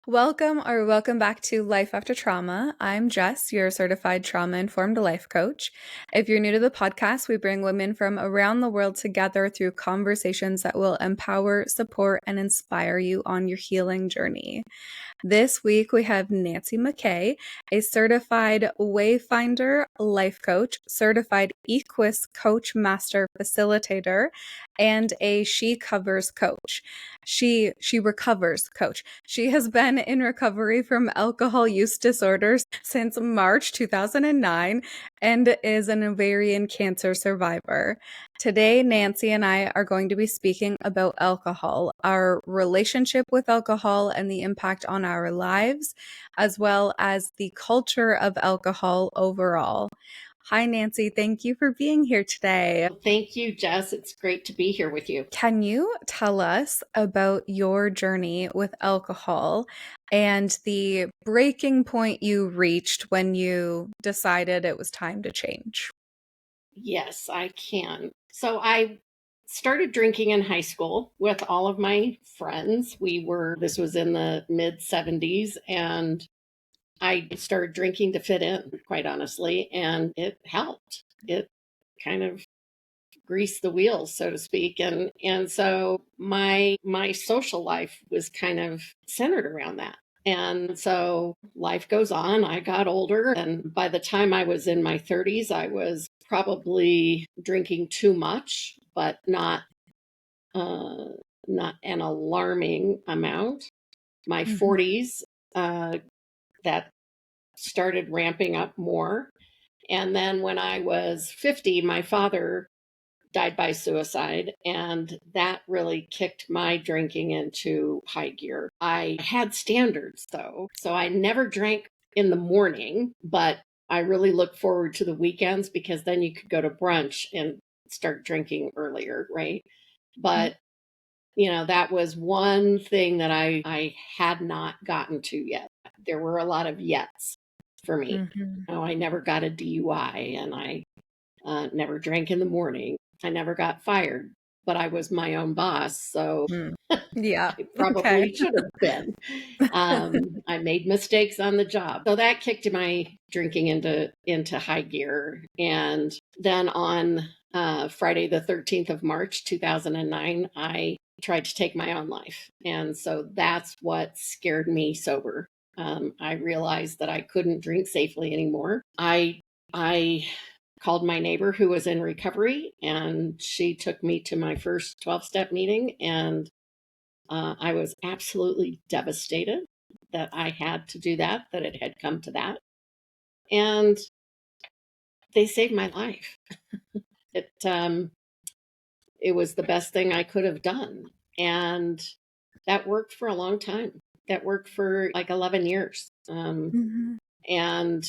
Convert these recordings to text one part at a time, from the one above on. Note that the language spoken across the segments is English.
Welcome back to Life After Trauma. I'm Jess, your certified trauma-informed life coach. If you're new to the podcast, we bring women from around the world together through conversations that will empower, support, and inspire you on your healing journey. This week, we have Nancy McKay, a certified Wayfinder life coach, certified Equus coach master facilitator, and a She Covers coach. She recovers coach. She has been in recovery from alcohol use disorders since March 2009 and is an ovarian cancer survivor. Today, Nancy and I are going to be speaking about alcohol, our relationship with alcohol and the impact on our lives, as well as the culture of alcohol overall. Hi, Nancy. Thank you for being here today. Well, thank you, Jess. It's great to be here with you. Can you tell us about your journey with alcohol and the breaking point you reached when you decided it was time to change? Yes, I can. So I started drinking in high school with all of my friends. This was in the mid 70s, and I started drinking to fit in, quite honestly, and it helped. It kind of greased the wheels, so to speak. And so my social life was kind of centered around that. And so life goes on. I got older, and by the time I was in my 30s, I was probably drinking too much, but uh, not an alarming amount. My Mhm. 40s, that started ramping up more. And then when I was 50, my father died by suicide, and that really kicked my drinking into high gear. I had standards though, so I never drank in the morning, but I really looked forward to the weekends because then you could go to brunch and start drinking earlier, right? But that was one thing that I had not gotten to yet. There were a lot of yets for me. Mhm. I never got a DUI, and I never drank in the morning. I never got fired, but I was my own boss, so Mm. Yeah. I Okay. probably should have been. I made mistakes on the job, so that kicked my drinking into high gear. And then on Friday, the 13th of March, 2009, I tried to take my own life, and so that's what scared me sober. I realized that I couldn't drink safely anymore. I called my neighbor who was in recovery, and she took me to my first 12-step meeting. And I was absolutely devastated that I had to do that it had come to that. And they saved my life. It was the best thing I could have done. And that worked for a long time. That worked for like 11 years. Mhm. And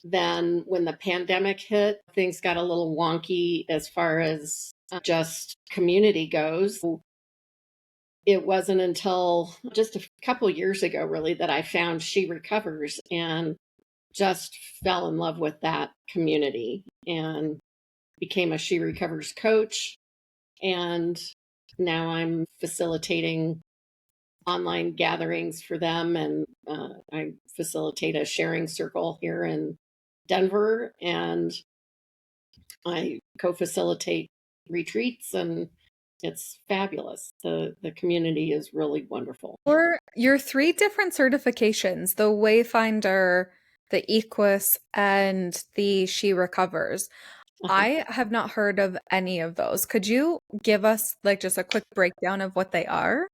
then when the pandemic hit, things got a little wonky as far as just community goes. It wasn't until just a couple years ago, really, that I found She Recovers and just fell in love with that community and became a She Recovers coach. And now I'm facilitating online gatherings for them, and I facilitate a sharing circle here in Denver, and I co-facilitate retreats, and it's fabulous. The community is really wonderful. For your three different certifications, the Wayfinder, the Equus, and the She Recovers, Uh-huh. I have not heard of any of those. Could you give us like just a quick breakdown of what they are?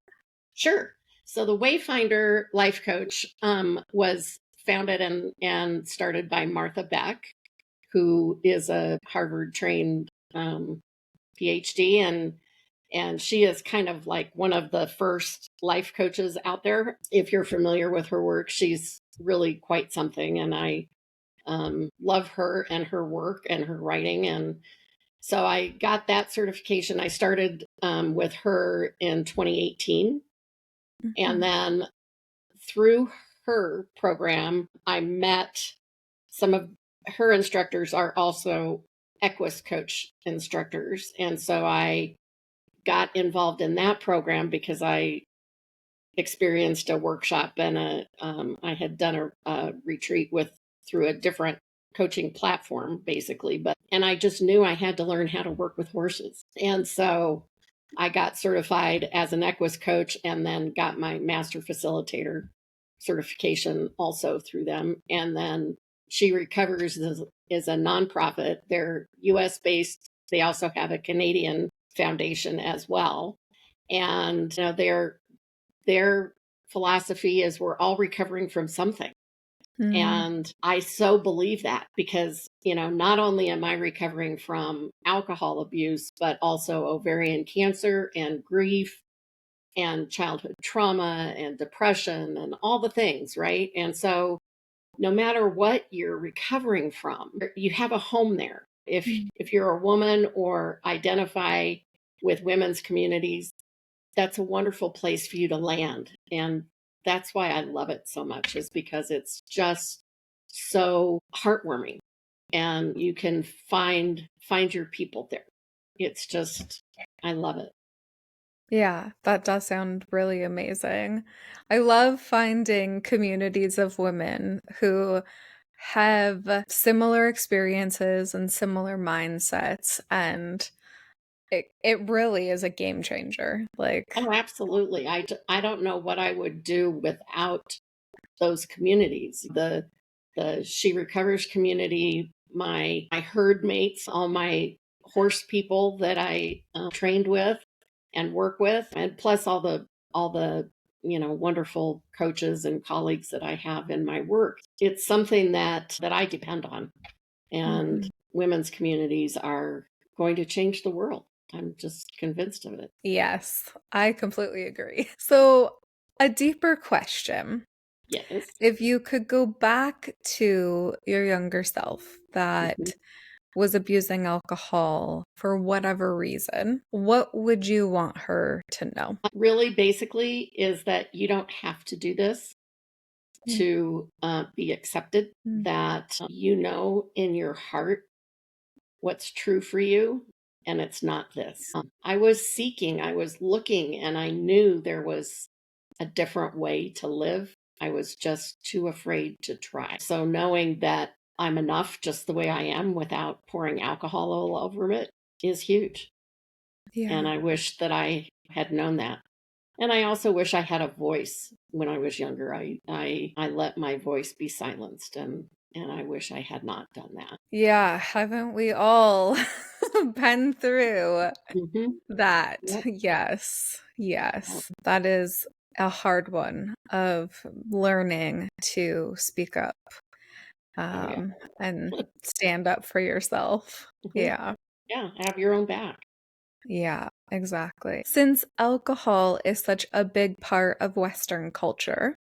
Sure. So the Wayfinder Life Coach was founded and started by Martha Beck, who is a Harvard trained PhD, and she is kind of like one of the first life coaches out there. If you're familiar with her work, she's really quite something, and I love her and her work and her writing. And so I got that certification. I started with her in 2018, and Mhm. then through her program, I met some of her instructors are also Equus coach instructors. And so I got involved in that program because I experienced a workshop and I had done a retreat through a different coaching platform, basically. And I just knew I had to learn how to work with horses. And so I got certified as an equus coach and then got my master facilitator certification also through them. And then She Recovers is a nonprofit. They're US based. They also have a Canadian foundation as well. And their philosophy is we're all recovering from something. And I so believe that because, not only am I recovering from alcohol abuse, but also ovarian cancer and grief and childhood trauma and depression and all the things, right? And so no matter what you're recovering from, you have a home there. If you're a woman or identify with women's communities, that's a wonderful place for you to land. And that's why I love it so much, is because it's just so heartwarming and you can find your people there. It's just, I love it. Yeah, that does sound really amazing. I love finding communities of women who have similar experiences and similar mindsets, and it really is a game changer. Like, Oh, absolutely. I don't know what I would do without those communities. The She Recovers community, my herd mates, all my horse people that I trained with and work with, and plus all the wonderful coaches and colleagues that I have in my work. It's something that I depend on, and mhm. women's communities are going to change the world. I'm just convinced of it. Yes, I completely agree. So, a deeper question. Yes. If you could go back to your younger self Mhm. that was abusing alcohol for whatever reason, what would you want her to know? Really, basically, is that you don't have to do this Mm, to be accepted, mm, that you know in your heart what's true for you, and it's not this. I was seeking, I was looking, and I knew there was a different way to live. I was just too afraid to try. So, knowing that I'm enough just the way I am without pouring alcohol all over it is huge. And yeah. I wish that I had known that. And I also wish I had a voice when I was younger. I let my voice be silenced, and I wish I had not done that. Yeah, haven't we all been through Hmm. that? Yep. Yes, Yep. yes. That is a hard one of learning to speak up, Oh yeah. and stand up for yourself. Hmm. Yeah. Yeah. Have your own back. Yeah, exactly. Since alcohol is such a big part of Western culture,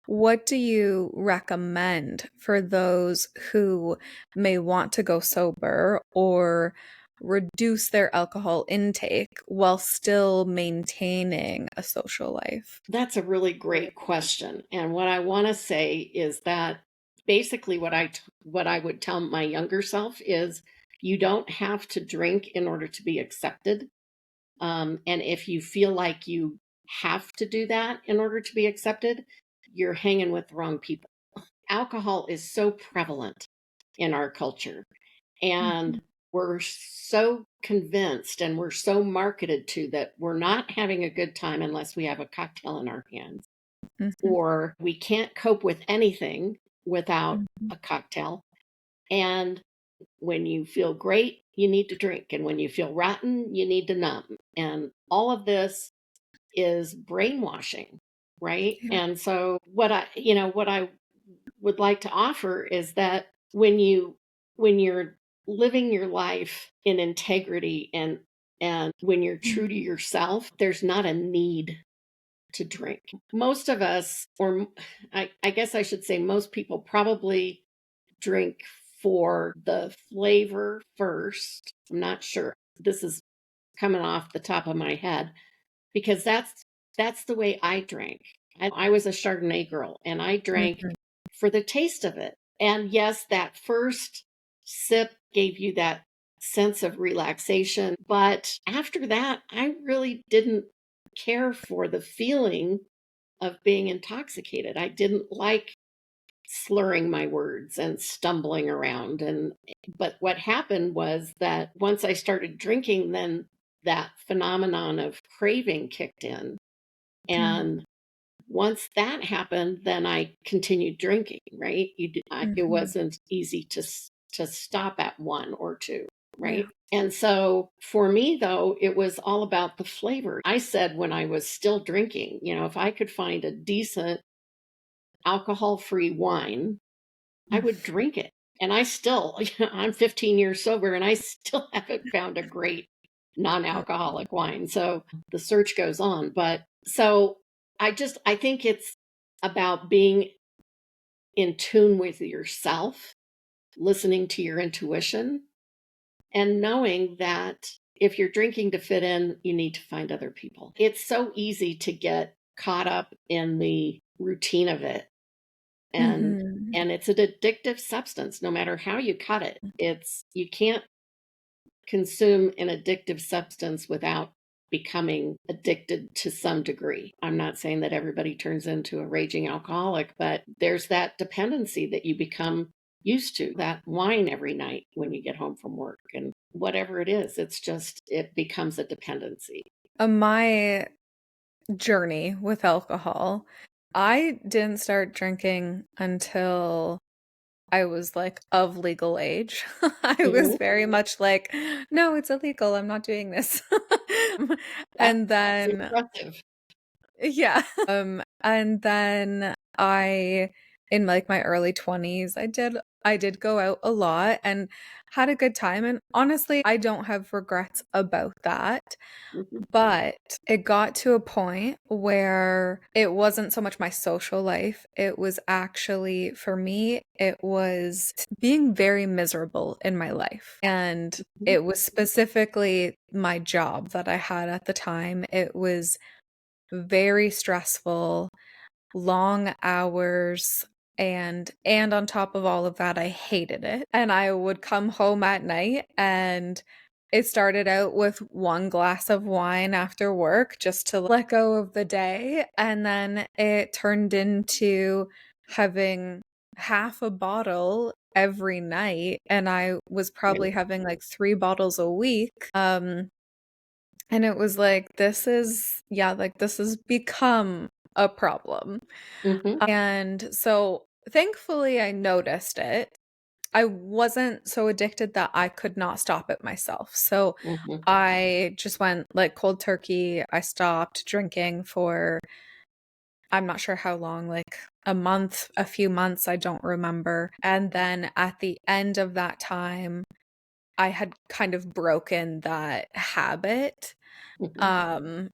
what do you recommend for those who may want to go sober or reduce their alcohol intake while still maintaining a social life? That's a really great question. And what I want to say is that basically what I would tell my younger self is you don't have to drink in order to be accepted. And if you feel like you have to do that in order to be accepted, you're hanging with the wrong people. Alcohol is so prevalent in our culture, and Mhm, we're so convinced and we're so marketed to that we're not having a good time unless we have a cocktail in our hands, mhm, or we can't cope with anything without mhm. a cocktail. And when you feel great, you need to drink. And when you feel rotten, you need to numb. And all of this is brainwashing, right? Yeah. And so what I would like to offer is that when you're living your life in integrity and when you're true to Mm, yourself, there's not a need to drink. Most of us, or I guess I should say most people, probably drink for the flavor first. I'm not sure. This is coming off the top of my head because that's the way I drank. I was a Chardonnay girl and I drank mhm. for the taste of it. And yes, that first sip gave you that sense of relaxation, but after that, I really didn't care for the feeling of being intoxicated. I didn't like slurring my words and stumbling around. But what happened was that once I started drinking, then that phenomenon of craving kicked in. Mm, And once that happened, then I continued drinking, right? It mhm. wasn't easy to stop at one or two, Yeah. right? And so for me, though, it was all about the flavor. I said when I was still drinking, if I could find a decent alcohol-free wine, I would drink it. And I still, I'm 15 years sober and I still haven't found a great non-alcoholic wine. So the search goes on. But so I think it's about being in tune with yourself, listening to your intuition, and knowing that if you're drinking to fit in, you need to find other people. It's so easy to get caught up in the routine of it, and Mhm. it's an addictive substance no matter how you cut it. It's You can't consume an addictive substance without becoming addicted to some degree. I'm not saying that everybody turns into a raging alcoholic, but there's that dependency that you become used to, that wine every night when you get home from work and whatever it is. It becomes a dependency. My journey with alcohol, I didn't start drinking until I was like of legal age. I was Mhm. very much like, no, it's illegal. I'm not doing this. And That's then, impressive. yeah. And then in like my early 20s, I did go out a lot and had a good time. And honestly, I don't have regrets about that. Mhm. But it got to a point where it wasn't so much my social life. It was actually, for me, it was being very miserable in my life. And Mhm. it was specifically my job that I had at the time. It was very stressful, long hours, and on top of all of that, I hated it. And I would come home at night, and it started out with one glass of wine after work just to let go of the day, and then it turned into having half a bottle every night, and I was Right. probably having like 3 bottles a week. And it was like, this has become a problem. Mhm. And so thankfully, I noticed it. I wasn't so addicted that I could not stop it myself. So Mhm. I just went like cold turkey. I stopped drinking for, I'm not sure how long, like a month, a few months, I don't remember. And then at the end of that time, I had kind of broken that habit. Mhm.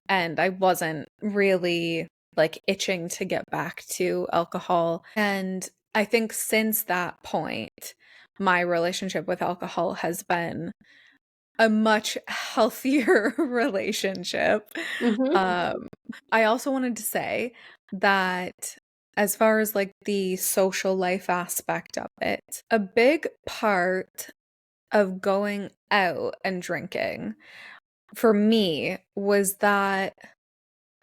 And I wasn't really like itching to get back to alcohol. And I think since that point, my relationship with alcohol has been a much healthier relationship. Mhm. Um, I also wanted to say that as far as like the social life aspect of it, a big part of going out and drinking for me was that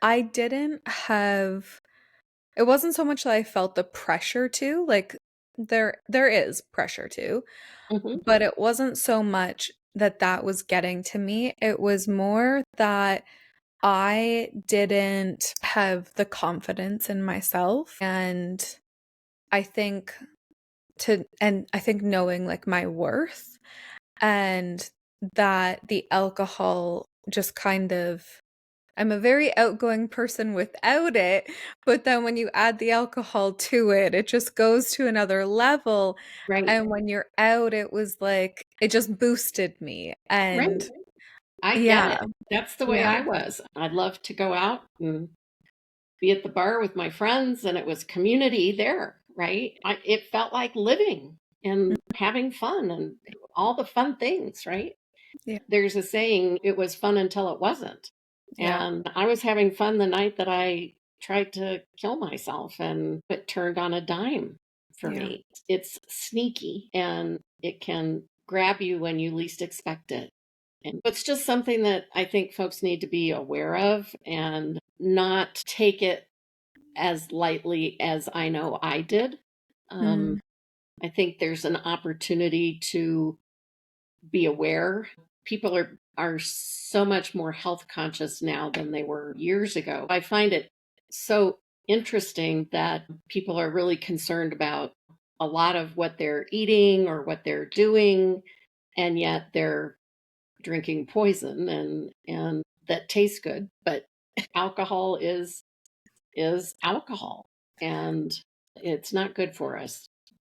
I didn't have it wasn't so much that I felt the pressure to, like there is pressure to, Mhm. but it wasn't so much that that was getting to me. It was more that I didn't have the confidence in myself, and I think I think knowing like my worth, and that the alcohol just kind of I'm a very outgoing person without it, but then when you add the alcohol to it, it just goes to another level, Right. and when you're out, it was like it just boosted me, Right. and I get yeah, it. That's the way yeah, I was. I'd love to go out and be at the bar with my friends, and it was community there, right? It felt like living mm, and having fun and all the fun things, right? yeah, There's a saying, it was fun until it wasn't. yeah, And I was having fun the night that I tried to kill myself, and it turned on a dime for yeah, me. It's sneaky and it can grab you when you least expect it. And it's just something that I think folks need to be aware of and not take it as lightly as I know I did. Mm. I think there's an opportunity to be aware. People are so much more health conscious now than they were years ago. I find it so interesting that people are really concerned about a lot of what they're eating or what they're doing, and yet they're drinking poison and that tastes good, but alcohol is alcohol, and it's not good for us,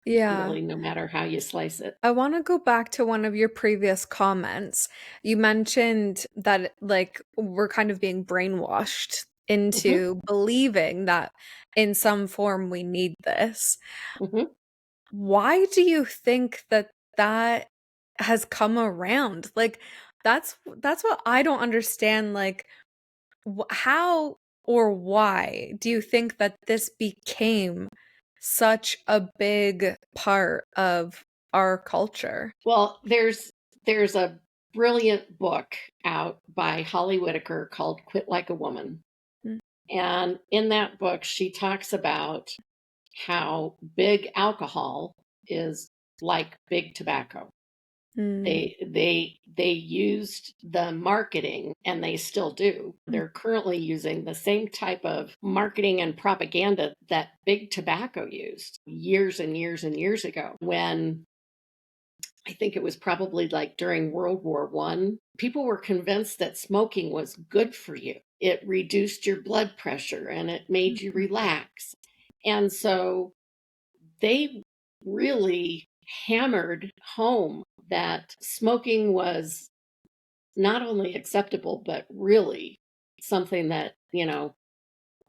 Yeah. really, no matter how you slice it. I want to go back to one of your previous comments. You mentioned that like we're kind of being brainwashed Hmm. into believing that in some form we need this. Hmm. Why do you think that that has come around? Like that's what I don't understand. Like how or why do you think that this became such a big part of our culture? Well, there's a brilliant book out by Holly Whitaker called Quit Like a Woman. Mm, And in that book, she talks about how big alcohol is like big tobacco. mm, They used the marketing, and they still do. mm, They're currently using the same type of marketing and propaganda that big tobacco used years and years and years ago, when I think it was probably like during World War One. People were convinced that smoking was good for you. It reduced your blood pressure and it made you mhm, relax. And so they really hammered home that smoking was not only acceptable, but really something that,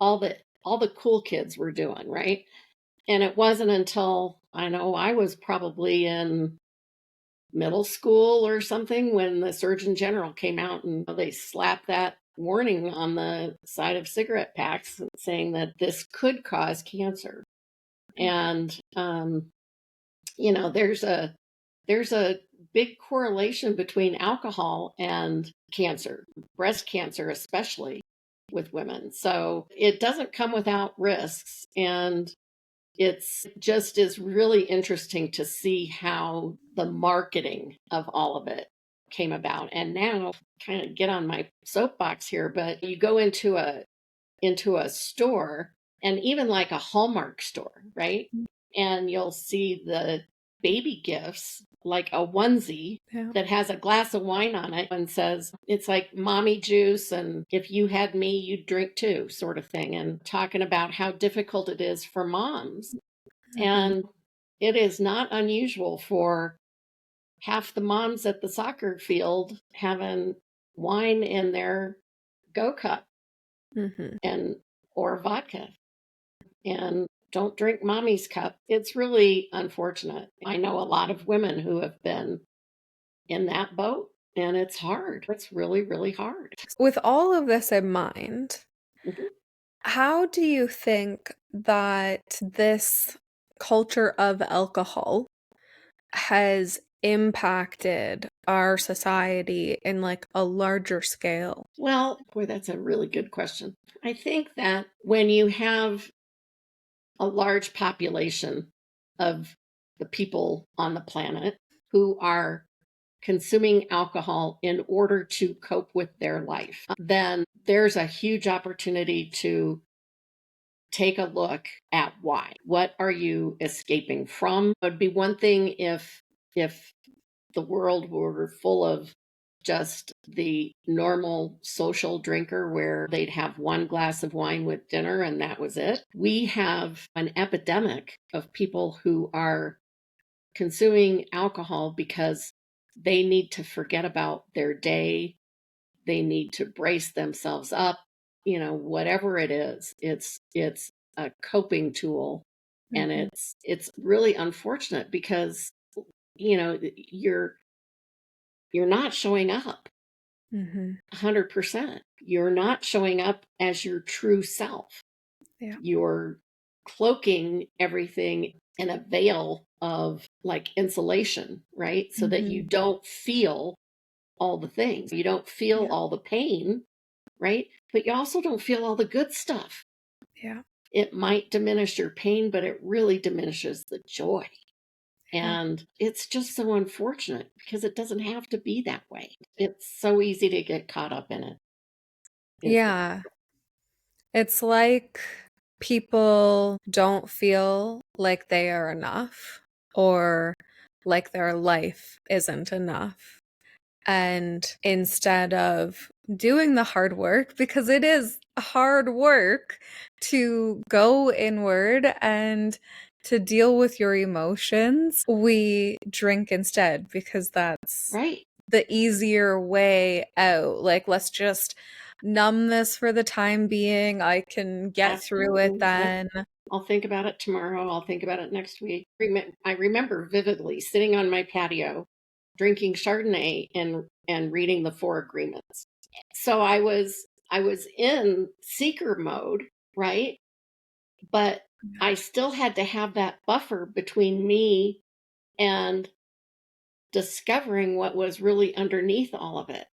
all the cool kids were doing, right? And it wasn't until I know I was probably in middle school or something when the Surgeon General came out and they slapped that warning on the side of cigarette packs saying that this could cause cancer. And there's a big correlation between alcohol and cancer, breast cancer especially with women. So it doesn't come without risks, and it's just is really interesting to see how the marketing of all of it came about. And now, kind of get on my soapbox here, but you go into a store, and even like a Hallmark store, right? mm, And you'll see the baby gifts, like a onesie yeah. that has a glass of wine on it and says, it's like mommy juice, and if you had me, you'd drink too, sort of thing. And talking about how difficult it is for moms. Mhm, And it is not unusual for half the moms at the soccer field having wine in their go cup mhm. and or vodka, and don't drink mommy's cup. It's really unfortunate. I know a lot of women who have been in that boat, and it's hard. It's really, really hard. With all of this in mind, Mhm. how do you think that this culture of alcohol has impacted our society in like a larger scale? Well, boy, that's a really good question. I think that when you have a large population of the people on the planet who are consuming alcohol in order to cope with their life, then there's a huge opportunity to take a look at why. What are you escaping from? It would be one thing if the world were full of just the normal social drinker where they'd have one glass of wine with dinner and that was it. We have an epidemic of people who are consuming alcohol because they need to forget about their day. They need to brace themselves up, whatever it is. It's a coping tool, and Mhm, it's really unfortunate because you're not showing up mhm. 100%. You're not showing up as your true self. Yeah. You're cloaking everything in a veil of like insulation, right? So that you Mhm. don't feel all the things. You don't feel Yeah. all the pain, right? But you also don't feel all the good stuff. Yeah. it might diminish your pain, but it really diminishes the joy. Yeah. And it's just so unfortunate because it doesn't have to be that way. It's so easy to get caught up in it. Yeah. It's like people don't feel like they are enough or like their life isn't enough. And instead of doing the hard work, because it is hard work to go inward and to deal with your emotions, we drink instead because that's Right. the easier way out. Like, let's just numb this for the time being. I can get through it Absolutely. Yep. then. I'll think about it tomorrow. I'll think about it next week. I remember vividly sitting on my patio, drinking Chardonnay and reading the Four Agreements. So I was in seeker mode, right? But I still had to have that buffer between me and discovering what was really underneath all of it.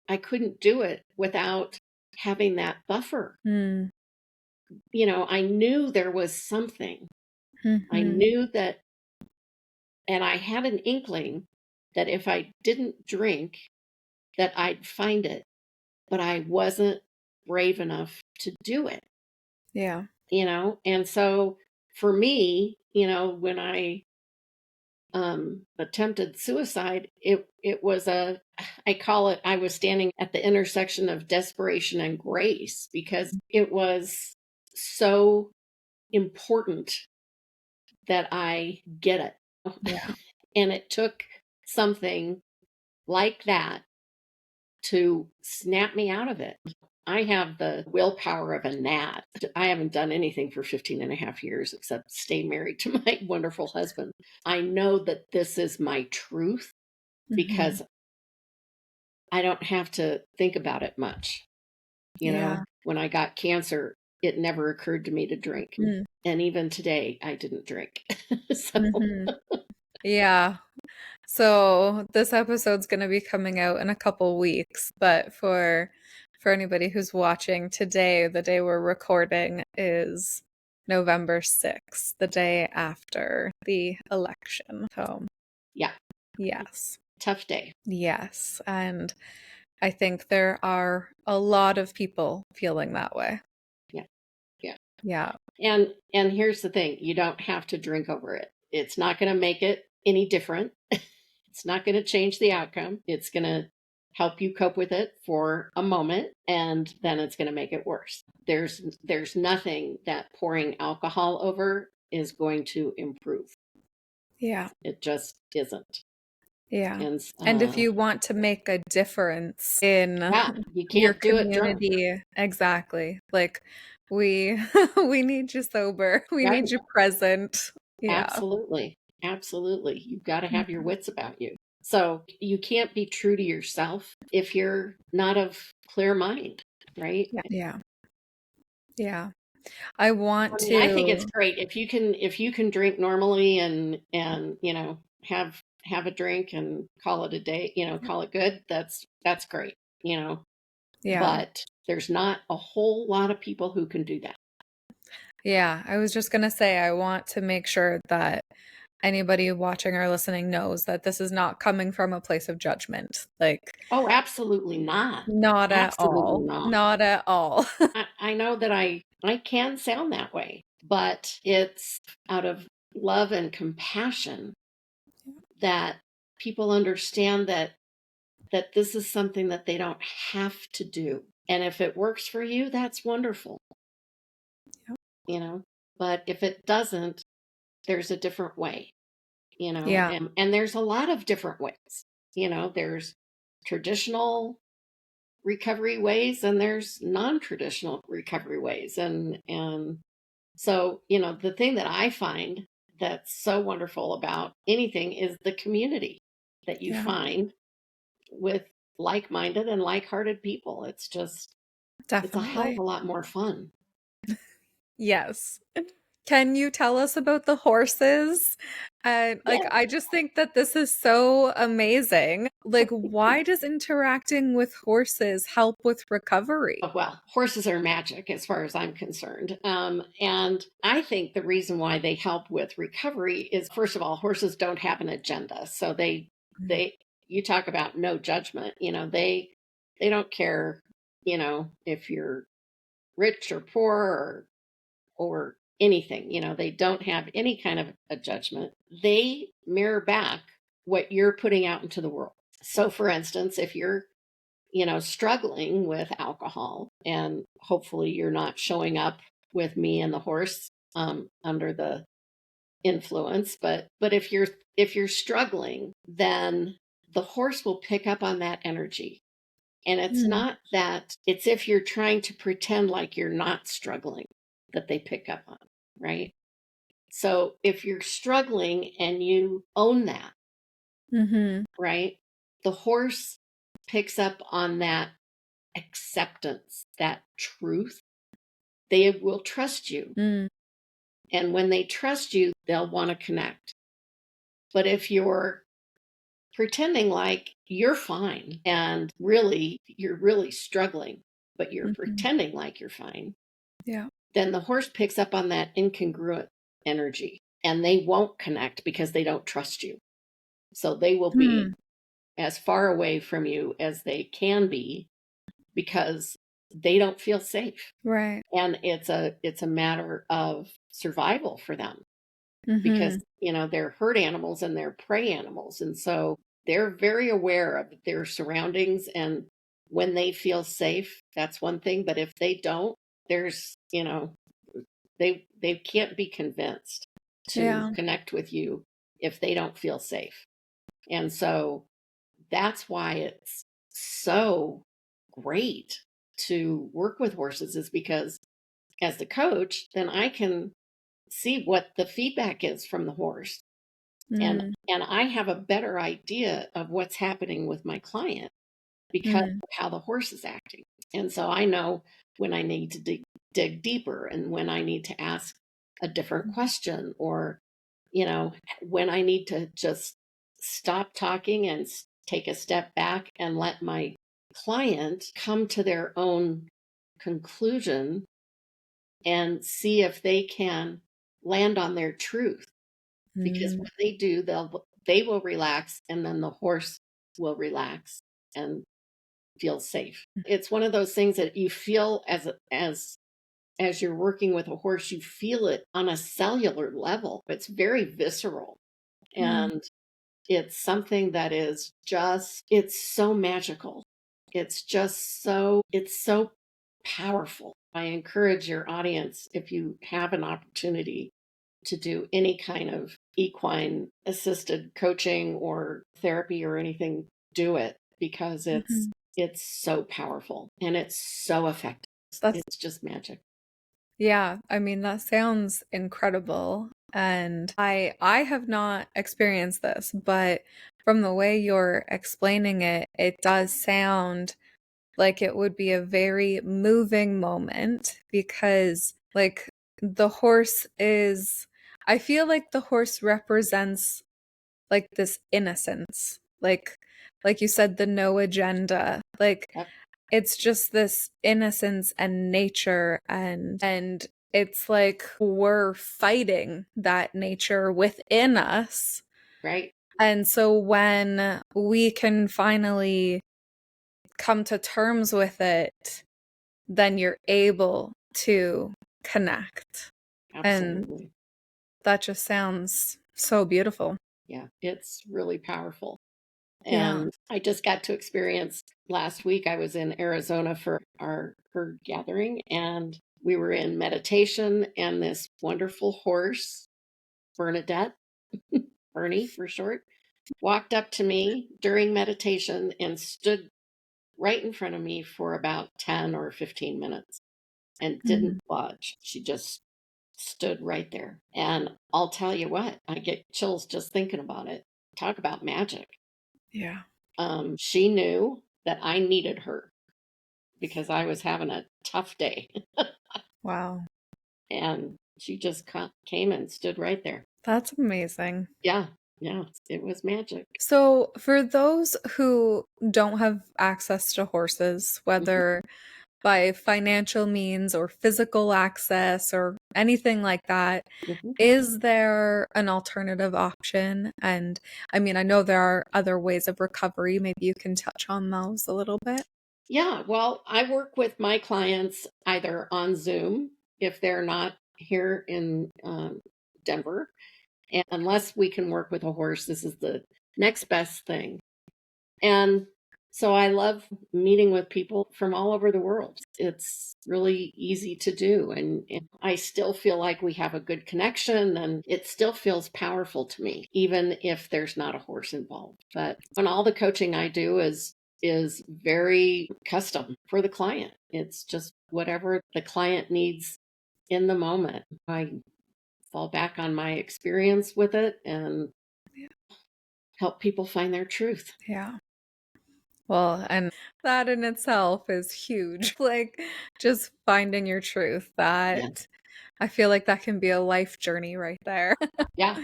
I couldn't do it without having that buffer. Mm. I knew there was something. I Mhm. knew that, and I had an inkling that if I didn't drink, that I'd find it, but I wasn't brave enough to do it, Yeah. And so for me, when I attempted suicide, it was I call it, I was standing at the intersection of desperation and grace because it was so important that I get it. Yeah. And it took something like that to snap me out of it. I have the willpower of a gnat. I haven't done anything for 15 and a half years except stay married to my wonderful husband. I know that this is my truth Mhm. because I don't have to think about it much. Yeah. When I got cancer, it never occurred to me to drink. Mm. And even today, I didn't drink. So, Mhm. Yeah. So this episode's going to be coming out in a couple weeks, but for anybody who's watching today, the day we're recording is November 6th, the day after the election. So, yeah, yes. tough day. Yes, and I think there are a lot of people feeling that way. Yeah, yeah. Yeah. And here's the thing, you don't have to drink over it. It's not going to make it any different. It's not going to change the outcome. It's going to help you cope with it for a moment, and then it's going to make it worse. There's nothing that pouring alcohol over is going to improve. Yeah. It just isn't. Yeah. And And if you want to make a difference in yeah, you your can't do it drunk. community, exactly. Like we we need you sober. We need Right. you present. Yeah. Absolutely. Absolutely. You've got to have your Mhm. wits about you. So you can't be true to yourself if you're not of clear mind, right? Yeah. Yeah. Yeah. I want I mean, I think it's to, great if you can drink normally and have a drink and call it a day, call it good. That's great, yeah. but there's not a whole lot of people who can do that. Yeah. I was just gonna say I want to make sure that anybody watching or listening knows that this is not coming from a place of judgment. Like, Oh, absolutely not. not at Absolutely all. not. Not at all. I know that I can sound that way, but it's out of love and compassion that people understand that this is something that they don't have to do. And if it works for you, that's wonderful, Yep. you know. But if it doesn't, there's a different way, Yeah. and there's a lot of different ways. There's traditional recovery ways and there's non-traditional recovery ways and so, the thing that I find that's so wonderful about anything is the community that you Yeah. find with like-minded and like-hearted people. It's a hell of Definitely. a lot more fun. Yes. Can you tell us about the horses? And like, Yeah. I just think that this is so amazing. Like, why does interacting with horses help with recovery? Well, horses are magic as far as I'm concerned. And I think the reason why they help with recovery is, first of all, horses don't have an agenda. So Mm, they, you talk about no judgment, they don't care, if you're rich or poor or anything, they don't have any kind of a judgment. They mirror back what you're putting out into the world. So for instance, if you're struggling with alcohol, and hopefully you're not showing up with me and the horse under the influence, but if you're struggling, then the horse will pick up on that energy. And it's mm, not that, it's if you're trying to pretend like you're not struggling that they pick up on, right? So if you're struggling and you own that, mm-hmm, right, the horse picks up on that acceptance, that truth. They will trust you. mm, And when they trust you, they'll want to connect. But if you're pretending like you're fine and really you're really struggling, but you're mm-hmm. pretending like you're fine, Yeah. then the horse picks up on that incongruent energy and they won't connect because they don't trust you. So they will be Hmm. as far away from you as they can be because they don't feel safe. Right. And it's a matter of survival for them because Mm-hmm. they're herd animals and they're prey animals, and so they're very aware of their surroundings. And when they feel safe, that's one thing, but if they don't, there's they can't be convinced to Yeah. connect with you if they don't feel safe. And so that's why it's so great to work with horses, is because as the coach, then I can see what the feedback is from the horse. And Mm, and I have a better idea of what's happening with my client because mm, of how the horse is acting. And so I know when I need to dig deeper, and when I need to ask a different question, or when I need to just stop talking and take a step back and let my client come to their own conclusion and see if they can land on their truth. Because mm, when they do, they will relax, and then the horse will relax and feel safe. It's one of those things that you feel as you're working with a horse, you feel it on a cellular level. It's very visceral, mm, and it's something that is just, it's so magical. It's so powerful. I encourage your audience, if you have an opportunity to do any kind of equine assisted coaching or therapy or anything, do it, because it's mhm. it's so powerful and it's so effective. That's It's just magic. Yeah, I mean, that sounds incredible. And I have not experienced this, but from the way you're explaining it, it does sound like it would be a very moving moment because like the horse is I feel like the horse represents like this innocence. Like you said, the no agenda. Like Yep. it's just this innocence and nature and it's like we're fighting that nature within us. Right. And so when we can finally come to terms with it, then you're able to connect. And Absolutely. that just sounds so beautiful. Yeah, it's really powerful. Yeah. And I just got to experience, last week I was in Arizona for our herd gathering, and we were in meditation, and this wonderful horse, Bernadette, Bernie for short, walked up to me during meditation and stood right in front of me for about 10 or 15 minutes and didn't Mhm. budge. She just stood right there. And I'll tell you what, I get chills just thinking about it. Talk about magic. Yeah. She knew that I needed her because I was having a tough day. Wow. And She just came and stood right there. That's amazing. Yeah, yeah, it was magic. So, for those who don't have access to horses, Mhm, whether by financial means or physical access or anything like that, mhm. is there an alternative option? And I mean, I know there are other ways of recovery. Maybe you can touch on those a little bit. Yeah, well, I work with my clients either on Zoom if they're not here in Denver. And unless we can work with a horse, this is the next best thing. And so I love meeting with people from all over the world. It's really easy to do. And I still feel like we have a good connection and it still feels powerful to me, even if there's not a horse involved. But when all the coaching I do is very custom for the client. It's just whatever the client needs in the moment. I fall back on my experience with it and Yeah. help people find their truth. Yeah. Well, and that in itself is huge. Like just finding your truth. Yeah. That I feel like that can be a life journey right there. Yeah.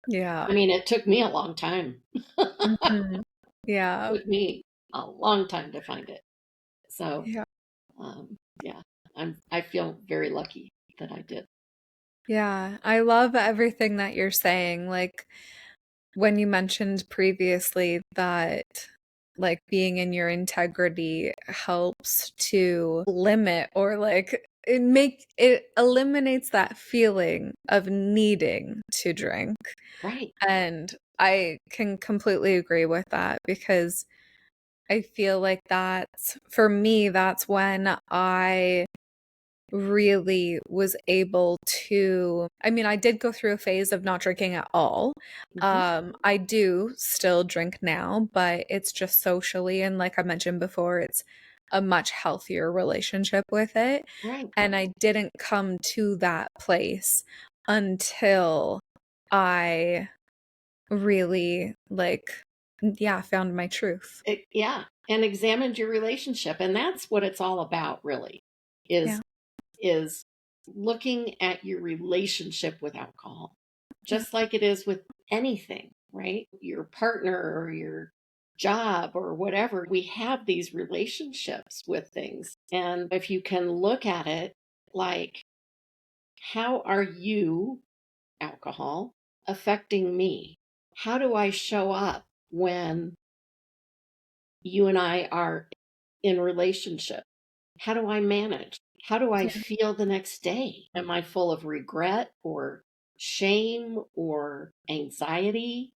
Yeah. I mean, it took me a long time. Mhm. Yeah. Took me a long time to find it. So, Yeah. yeah, I feel very lucky that I did. Yeah. I love everything that you're saying. Like when you mentioned previously that like being in your integrity helps to limit or like it eliminates that feeling of needing to drink. Right. And I can completely agree with that because I feel like that's for me, that's when I really was able to I mean, I did go through a phase of not drinking at all. Hmm. I do still drink now, but it's just socially, and like I mentioned before, it's a much healthier relationship with it, Right. and I didn't come to that place until I really, like, yeah, found my truth. Yeah. And examined your relationship. And that's what it's all about, really, is Yeah, is looking at your relationship with alcohol, yeah, just like it is with anything, right? Your partner or your job or whatever. We have these relationships with things. And if you can look at it like, how are you, alcohol, affecting me? How do I show up when you and I are in relationship? How do I manage? How do I yeah, feel the next day? Am I full of regret or shame or anxiety?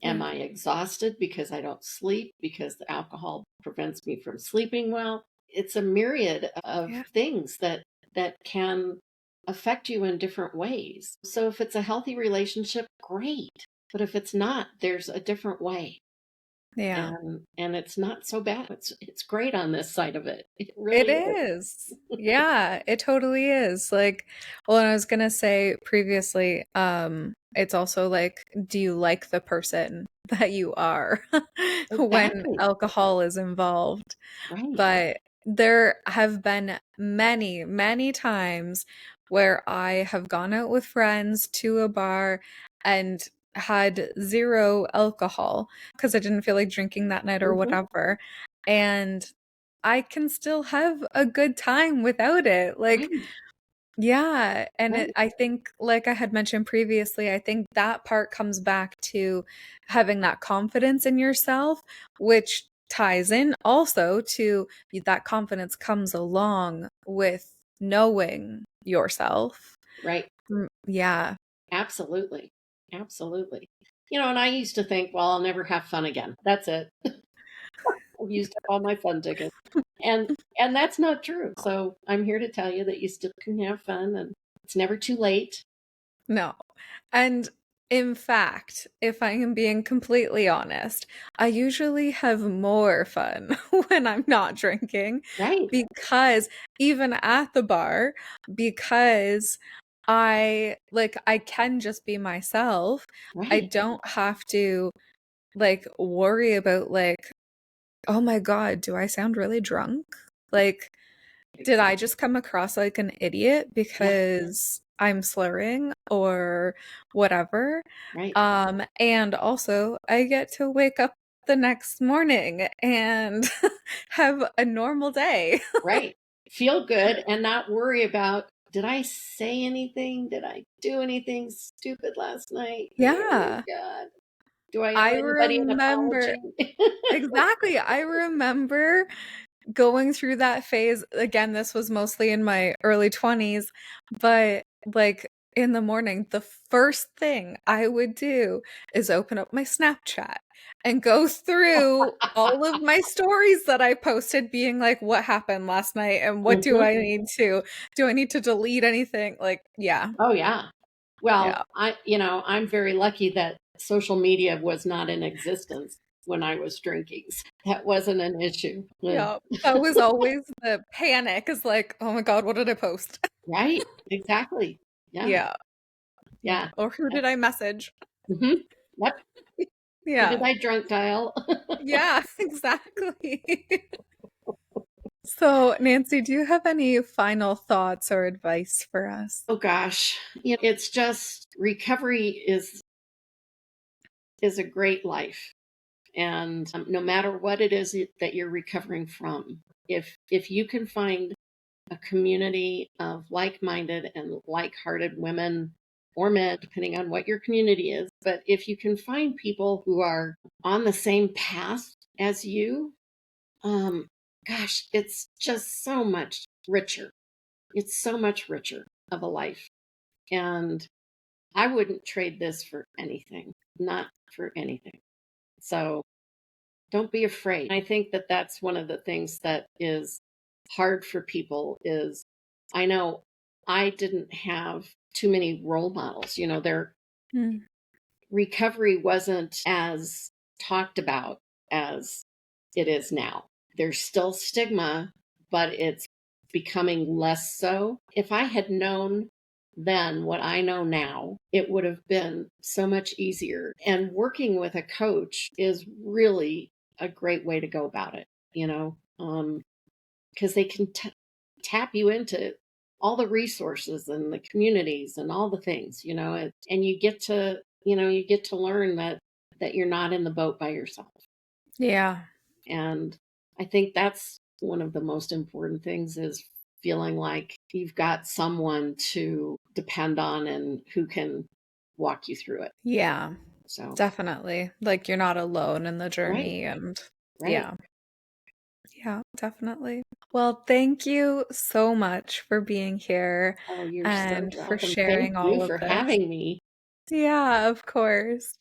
Am yeah, I exhausted because I don't sleep because the alcohol prevents me from sleeping well? It's a myriad of yeah, things that can affect you in different ways. So if it's a healthy relationship, great. But if it's not, there's a different way. yeah. And it's not so bad. It's great on this side of it. It It really is. is. Yeah, it totally is. Like, well, and I was gonna say previously, it's also like, do you like the person that you are when Exactly. alcohol is involved? Right. But there have been many, many times where I have gone out with friends to a bar and had zero alcohol because I didn't feel like drinking that night or Hmm. whatever. And I can still have a good time without it. Like, Right. yeah, and Right. I think, like I had mentioned previously, I think that part comes back to having that confidence in yourself, which ties in also to that confidence comes along with knowing yourself. Right. Yeah. Absolutely. Absolutely. And I used to think, well, I'll never have fun again. That's it. I've used up all my fun tickets. And and that's not true. So I'm here to tell you that you still can have fun and it's never too late. No. And in fact, if I am being completely honest, I usually have more fun when I'm not drinking Right. because even at the bar, because I can just be myself. I Right. don't have to like worry about like, oh my God, do I sound really drunk? Like, did I Exactly. just come across like an idiot Yeah. because I'm slurring or whatever. Right. And also I get to wake up the next morning and have a normal day. Right. Feel good and not worry about, did I say anything? Did I do anything stupid last night? Oh Yeah. God. Do I owe I anybody an remember apology? exactly. I remember going through that phase. Again, this was mostly in my early 20s, but like in the morning, the first thing I would do is open up my Snapchat and go through all of my stories that I posted, being like, what happened last night and what Mhm. do I need to delete anything? Like, yeah, Oh yeah. Well, yeah, I'm very lucky that social media was not in existence when I was drinking. So that wasn't an issue. yeah. That was always the panic is like, oh my God, what did I post? Right. Exactly. Yeah. Yeah, yeah. Yeah. Or who did I message? Mhm. Yep. Who did Yeah. I drunk dial? Yeah, exactly. So, Nancy, do you have any final thoughts or advice for us? Oh gosh. It's just recovery is a great life. And no matter what it is that you're recovering from, if you can find a community of like-minded and like-hearted women or men, depending on what your community is, but if you can find people who are on the same path as you, um, gosh, it's just so much richer. It's so much richer of a life. And I wouldn't trade this for anything, not for anything. So don't be afraid. I think that that's one of the things that is hard for people is I know I didn't have too many role models. Their Mm. recovery wasn't as talked about as it is now. There's still stigma, but it's becoming less so. If I had known then what I know now, it would have been so much easier. And working with a coach is really a great way to go about it, because they can tap you into all the resources and the communities and all the things, and you get to learn that you're not in the boat by yourself. Yeah. And I think that's one of the most important things is feeling like you've got someone to depend on and who can walk you through it. Yeah, So, definitely. Like you're not alone in the right, journey and right. yeah. Yeah, definitely. Well, thank you so much for being here Oh, you're so and for welcome. Thank sharing you all of for this. having me. Yeah, of course.